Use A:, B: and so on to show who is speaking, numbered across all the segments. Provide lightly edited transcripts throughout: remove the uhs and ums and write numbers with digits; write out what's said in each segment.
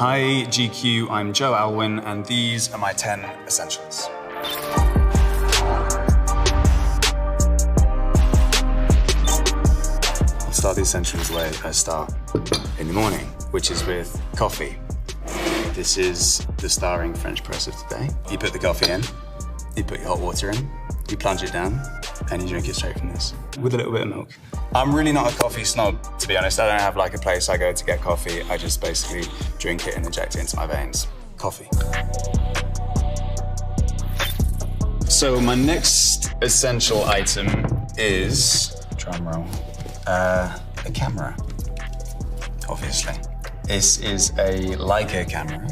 A: Hi GQ, I'm Joe Alwyn, and these are my 10 essentials. I'll start the essentials the way I start in the morning, which is with coffee. This is the starring French press of today. You put the coffee in, you put your hot water in, you plunge it down, and you drink it straight from this, with a little bit of milk. I'm really not a coffee snob, to be honest. I don't have like a place I go to get coffee. I just basically drink it and inject it into my veins. Coffee. So my next essential item is, drum roll, a camera, obviously. This is a Leica camera,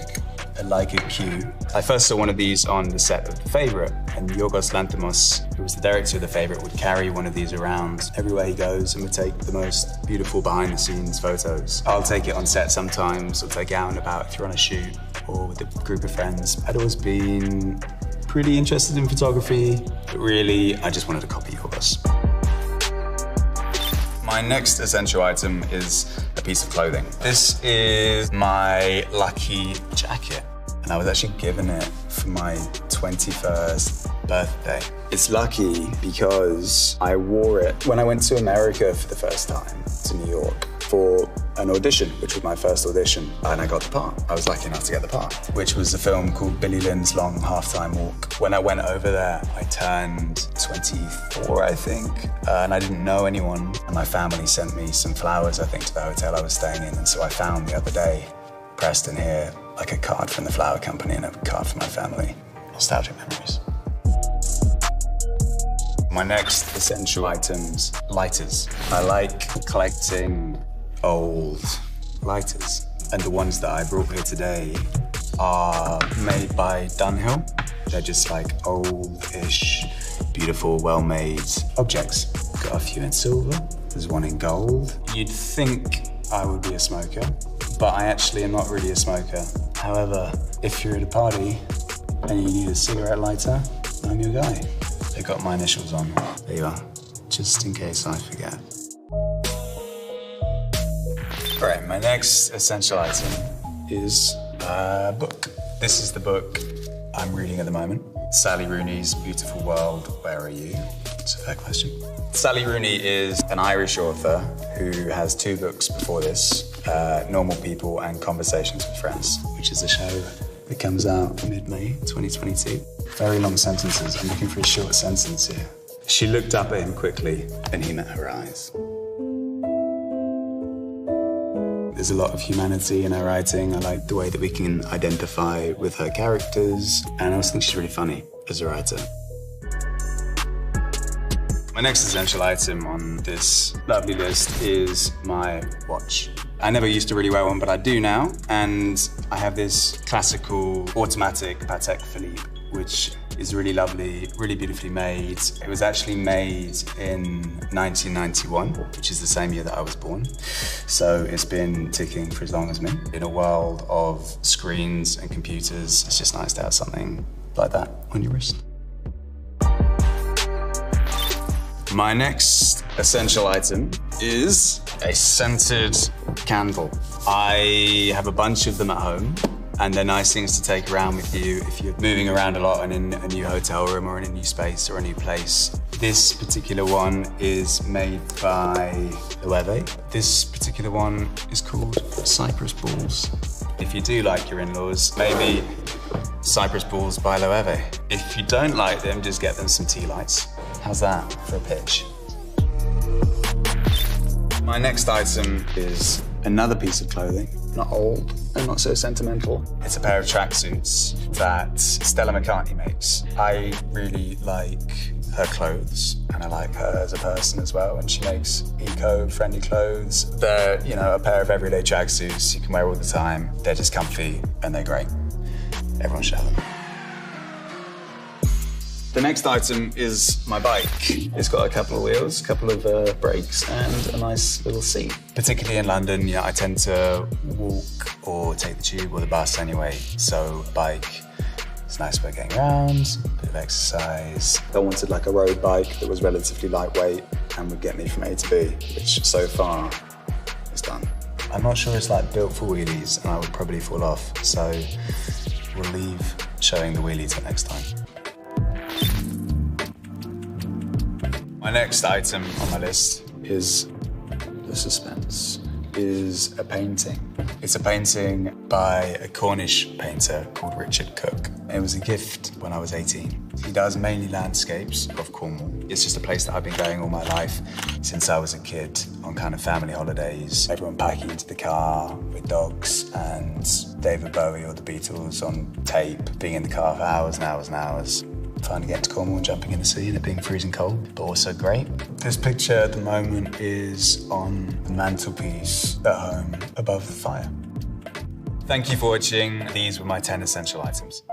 A: a Leica Q. I first saw one of these on the set of The Favourite, and Yorgos Lanthimos, who was the director of The Favourite, would carry one of these around everywhere he goes and would take the most beautiful behind-the-scenes photos. I'll take it on set sometimes, or take it out and about if you're on a shoot, or with a group of friends. I'd always been pretty interested in photography, but really, I just wanted to copy Yorgos. My next essential item is a piece of clothing. This is my lucky jacket, and I was actually given it for my 21st birthday. It's lucky because I wore it when I went to America for the first time, to New York, for an audition, which was my first audition, and I got the part. I was lucky enough to get the part, which was a film called Billy Lynn's Long Halftime Walk. When I went over there, I turned 24, I think, and I didn't know anyone. And my family sent me some flowers, I think, to the hotel I was staying in, and so I found the other day, pressed in here, like a card from the flower company and a card for my family. Nostalgic memories. My next essential items, lighters. I like collecting old lighters, and the ones that I brought here today are made by Dunhill. They're just like old-ish, beautiful, well-made objects. Got a few in silver, there's one in gold. You'd think I would be a smoker, but I actually am not really a smoker. However, if you're at a party and you need a cigarette lighter, I'm your guy. They've got my initials on. There you are, just in case I forget. All right, my next essential item is a book. This is the book I'm reading at the moment. Sally Rooney's Beautiful World, Where Are You? It's a fair question. Sally Rooney is an Irish author who has 2 books before this, Normal People and Conversations with Friends, which is a show that comes out mid-May 2022. Very long sentences. I'm looking for a short sentence here. She looked up at him quickly and he met her eyes. There's a lot of humanity in her writing. I like the way that we can identify with her characters, and I also think she's really funny as a writer. My next essential item on this lovely list is my watch. I never used to really wear one, but I do now, and I have this classical automatic Patek Philippe, which is really lovely, really beautifully made. It was actually made in 1991, which is the same year that I was born. So it's been ticking for as long as me. In a world of screens and computers, it's just nice to have something like that on your wrist. My next essential item is a scented candle. I have a bunch of them at home, and they're nice things to take around with you if you're moving around a lot and in a new hotel room or in a new space or a new place. This particular one is made by Loewe. This particular one is called Cypress Balls. If you do like your in-laws, maybe Cypress Balls by Loewe. If you don't like them, just get them some tea lights. How's that for a pitch? My next item is another piece of clothing. Not old and not so sentimental. It's a pair of tracksuits that Stella McCartney makes. I really like her clothes, and I like her as a person as well, and she makes eco-friendly clothes. They're, you know, a pair of everyday tracksuits you can wear all the time. They're just comfy and they're great. Everyone should have them. The next item is my bike. It's got a couple of wheels, a couple of brakes, and a nice little seat. Particularly in London, you know, I tend to walk or take the tube or the bus anyway, so a bike is a nice way of getting around, a bit of exercise. I wanted like a road bike that was relatively lightweight and would get me from A to B, which so far is done. I'm not sure it's like built for wheelies and I would probably fall off, so we'll leave showing the wheelie till next time. My next item on my list is the suspense. Is a painting. It's a painting by a Cornish painter called Richard Cook. It was a gift when I was 18. He does mainly landscapes of Cornwall. It's just a place that I've been going all my life since I was a kid on kind of family holidays. Everyone packing into the car with dogs and David Bowie or the Beatles on tape, being in the car for hours and hours and hours. Finally getting to Cornwall and jumping in the sea and it being freezing cold, but also great. This picture at the moment is on the mantelpiece at home above the fire. Thank you for watching. These were my 10 essential items.